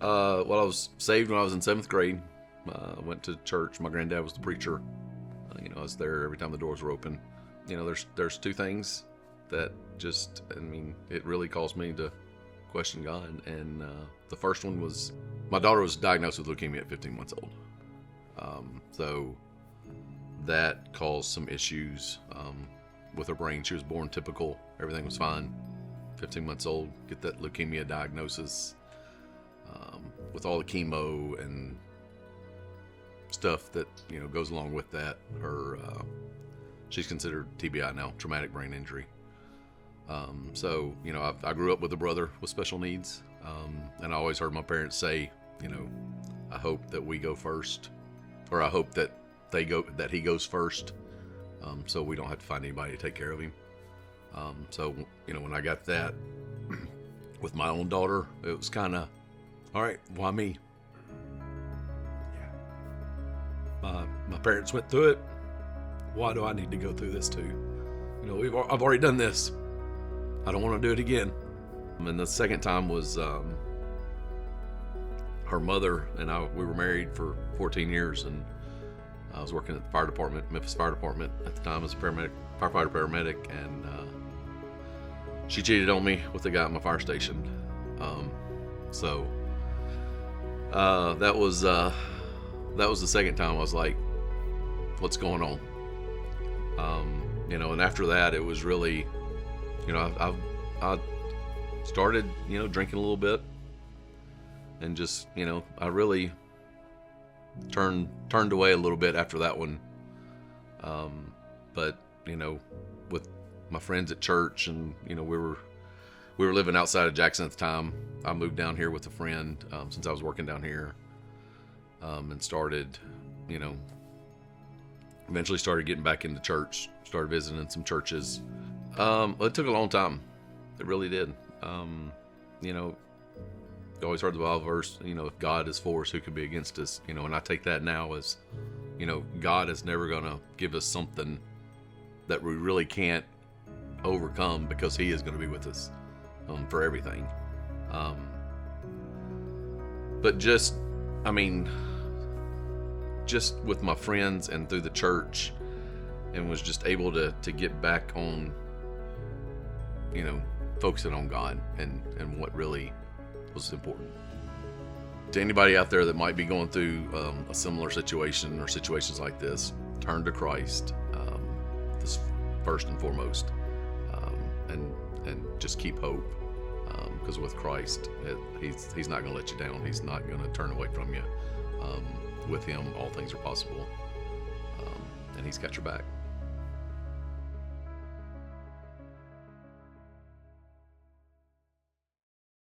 Well, I was saved when I was in 7th grade. I went to church. My granddad was the preacher. I was there every time the doors were open. There's two things that just, it really caused me to question God. And the first one was my daughter was diagnosed with leukemia at 15 months old. So that caused some issues with her brain. She was born typical. Everything was fine. 15 months old, get that leukemia diagnosis with all the chemo and stuff that goes along with that. She's considered TBI now, traumatic brain injury. So I grew up with a brother with special needs, and I always heard my parents say, I hope that we go first, or I hope that he goes first, so we don't have to find anybody to take care of him. So when I got that with my own daughter, it was kind of, all right, why me? My parents went through it. Why do I need to go through this too? I've already done this. I don't want to do it again. And the second time was her mother and I. We were married for 14 years, and I was working at the fire department, Memphis Fire Department at the time as a firefighter paramedic, and she cheated on me with the guy at my fire station. So that was the second time I was like, what's going on? And after that, it was really, I started, drinking a little bit, and just, I really turned away a little bit after that one. But, with my friends at church, and, we were living outside of Jackson at the time. I moved down here with a friend, since I was working down here, and started, eventually started getting back into church, started visiting some churches. It took a long time. It really did. You always heard the Bible verse, if God is for us, who could be against us? And I take that now as, God is never going to give us something that we really can't overcome, because He is going to be with us for everything. But just with my friends and through the church, and was just able to get back on, focusing on God and what really was important. To anybody out there that might be going through a similar situation or situations like this, turn to Christ, this first and foremost, and just keep hope, because with Christ, He's not going to let you down. He's not going to turn away from you. With Him, all things are possible, and He's got your back.